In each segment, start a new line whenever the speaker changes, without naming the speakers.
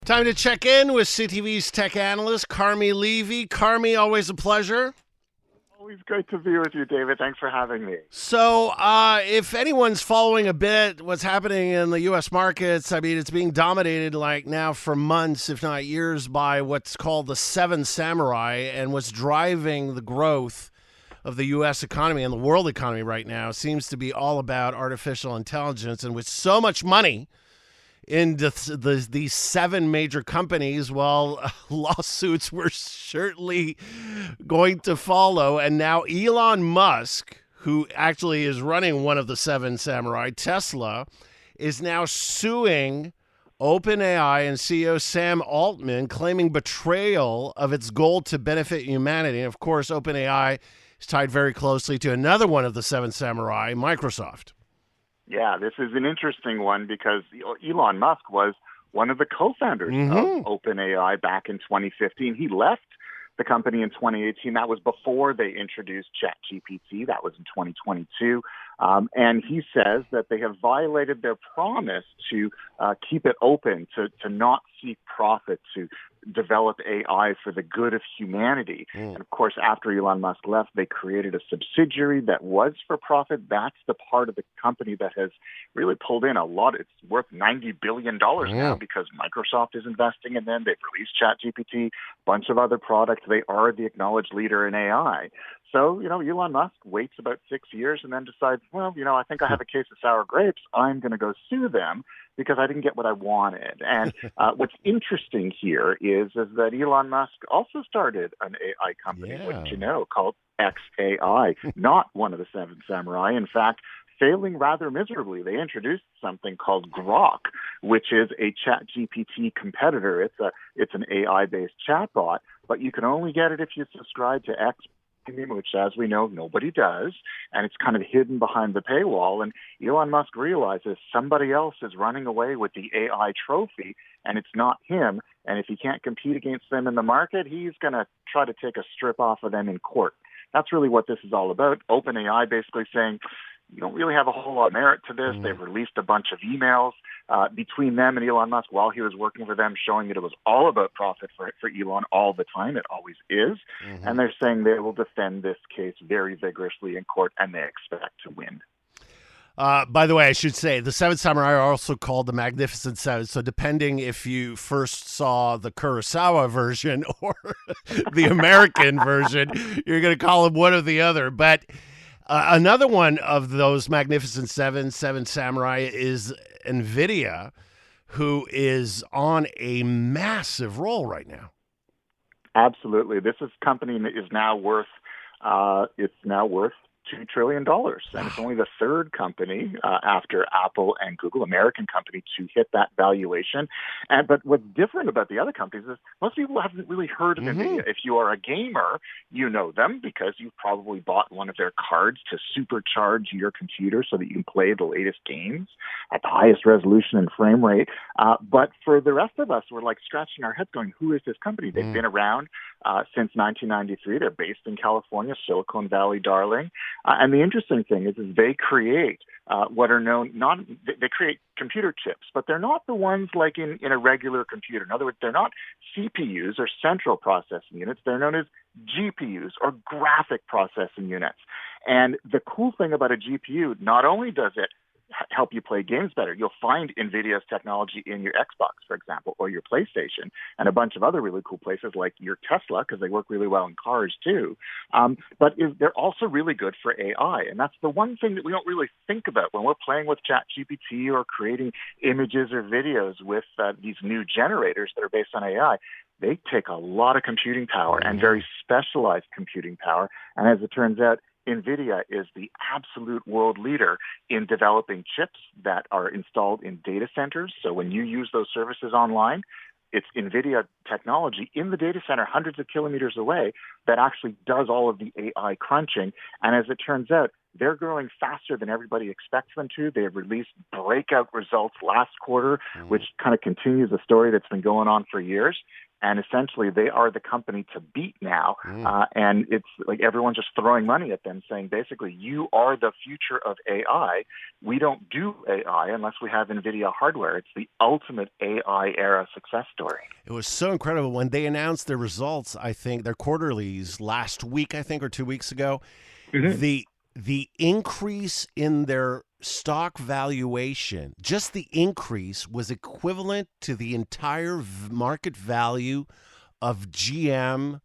Time to check in with CTV's tech analyst, Carmi Levy. Carmi, always a pleasure.
Always great to be with you, David. Thanks for having me.
So, if anyone's following a bit what's happening in the U.S. markets, I mean, it's being dominated like now for months, if not years, by what's called the Seven Samurai, and what's driving the growth of the U.S. economy and the world economy right now seems to be all about artificial intelligence, and with so much money in these seven major companies, well, lawsuits were certainly going to follow. And now Elon Musk, who actually is running one of the seven samurai, Tesla, is now suing OpenAI and CEO Sam Altman, claiming betrayal of its goal to benefit humanity. And of course, OpenAI is tied very closely to another one of the seven samurai, Microsoft.
Yeah, this is an interesting one because Elon Musk was one of the co-founders of OpenAI back in 2015. He left the company in 2018. That was before they introduced ChatGPT. That was in 2022. And he says that they have violated their promise to keep it open, to not seek profit, to develop AI for the good of humanity. And of course, after Elon Musk left, they created a subsidiary that was for profit. That's the part of the company that has really pulled in a lot. It's worth $90 billion now because Microsoft is investing in them. They've released ChatGPT, a bunch of other products. They are the acknowledged leader in AI. So, Elon Musk waits about 6 years and then decides, well, I think I have a case of sour grapes. I'm going to go sue them because I didn't get what I wanted. And what's interesting here is that Elon Musk also started an AI company, wouldn't you know, called XAI, not one of the seven samurai. In fact, failing rather miserably. They introduced something called Grok, which is a ChatGPT competitor. It's an AI-based chatbot, but you can only get it if you subscribe to X, which, as we know, nobody does, and it's kind of hidden behind the paywall. And Elon Musk realizes somebody else is running away with the AI trophy, and it's not him. And if he can't compete against them in the market, he's going to try to take a strip off of them in court. That's really what this is all about. OpenAI basically saying, you don't really have a whole lot of merit to this. They've released a bunch of emails between them and Elon Musk while he was working for them, showing that it was all about profit for Elon all the time. It always is. And they're saying they will defend this case very vigorously in court, and they expect to win.
By the way, I should say the Seven Samurai are also called the Magnificent Seven. So depending if you first saw the Kurosawa version or the American version, you're going to call them one or the other. But another one of those Magnificent Seven Samurai is Nvidia, who is on a massive roll right now.
Absolutely. This company is now worth $2 trillion. And it's only the third company after Apple and Google, American company, to hit that valuation. But what's different about the other companies is most people haven't really heard of Nvidia. If you are a gamer, you know them because you've probably bought one of their cards to supercharge your computer so that you can play the latest games at the highest resolution and frame rate. But for the rest of us, we're like scratching our heads going, who is this company? They've been around since 1993. They're based in California, Silicon Valley darling. And the interesting thing is they create what are known, they create computer chips, but they're not the ones like in a regular computer. In other words, they're not CPUs or central processing units. They're known as GPUs or graphic processing units. And the cool thing about a GPU, not only does it help you play games better. You'll find NVIDIA's technology in your Xbox, for example, or your PlayStation, and a bunch of other really cool places like your Tesla, because they work really well in cars too. But they're also really good for AI, and that's the one thing that we don't really think about when we're playing with ChatGPT or creating images or videos with these new generators that are based on AI. They take a lot of computing power and very specialized computing power, and as it turns out, NVIDIA is the absolute world leader in developing chips that are installed in data centers. So when you use those services online, it's NVIDIA technology in the data center hundreds of kilometers away that actually does all of the AI crunching. And as it turns out, they're growing faster than everybody expects them to. They have released breakout results last quarter, which kind of continues a story that's been going on for years. And essentially, they are the company to beat now. And it's like everyone's just throwing money at them, saying, basically, you are the future of AI. We don't do AI unless we have Nvidia hardware. It's the ultimate AI era success story.
It was so incredible when they announced their results, I think, their quarterlies last week, I think, or 2 weeks ago. The increase in their stock valuation, just the increase was equivalent to the entire market value of GM,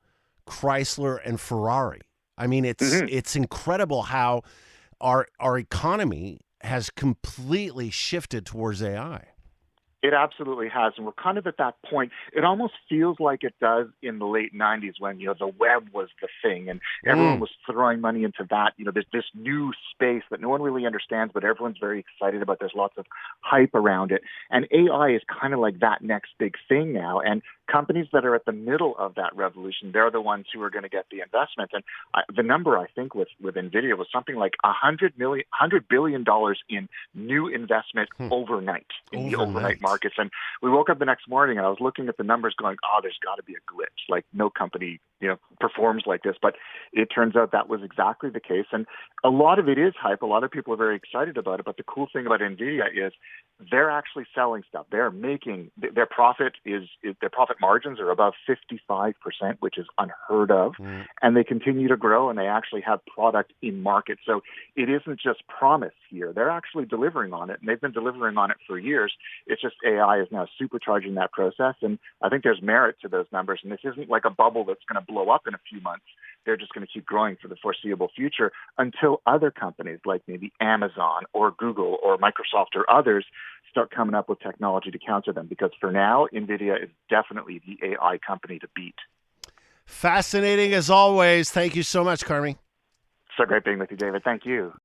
Chrysler, and Ferrari. I mean, it's incredible how our economy has completely shifted towards AI.
It absolutely has. And we're kind of at that point. It almost feels like it does in the late 90s when, the web was the thing and everyone was throwing money into that. There's this new space that no one really understands, but everyone's very excited about. There's lots of hype around it. And AI is kind of like that next big thing now. And companies that are at the middle of that revolution, they're the ones who are going to get the investment. And the number, I think, with Nvidia was something like $100 billion in new investment overnight in the overnight markets. And we woke up the next morning and I was looking at the numbers going, there's got to be a glitch. Like no company, performs like this. But it turns out that was exactly the case. And a lot of it is hype. A lot of people are very excited about it. But the cool thing about Nvidia is they're actually selling stuff. They're making their profit their profit margins are above 55%, which is unheard of. And they continue to grow and they actually have product in market. So it isn't just promise here. They're actually delivering on it. And they've been delivering on it for years. It's just AI is now supercharging that process. And I think there's merit to those numbers. And this isn't like a bubble that's going to blow up in a few months. They're just going to keep growing for the foreseeable future until other companies like maybe Amazon or Google or Microsoft or others start coming up with technology to counter them. Because for now, Nvidia is definitely the AI company to beat.
Fascinating as always. Thank you so much, Carmi.
So great being with you, David. Thank you.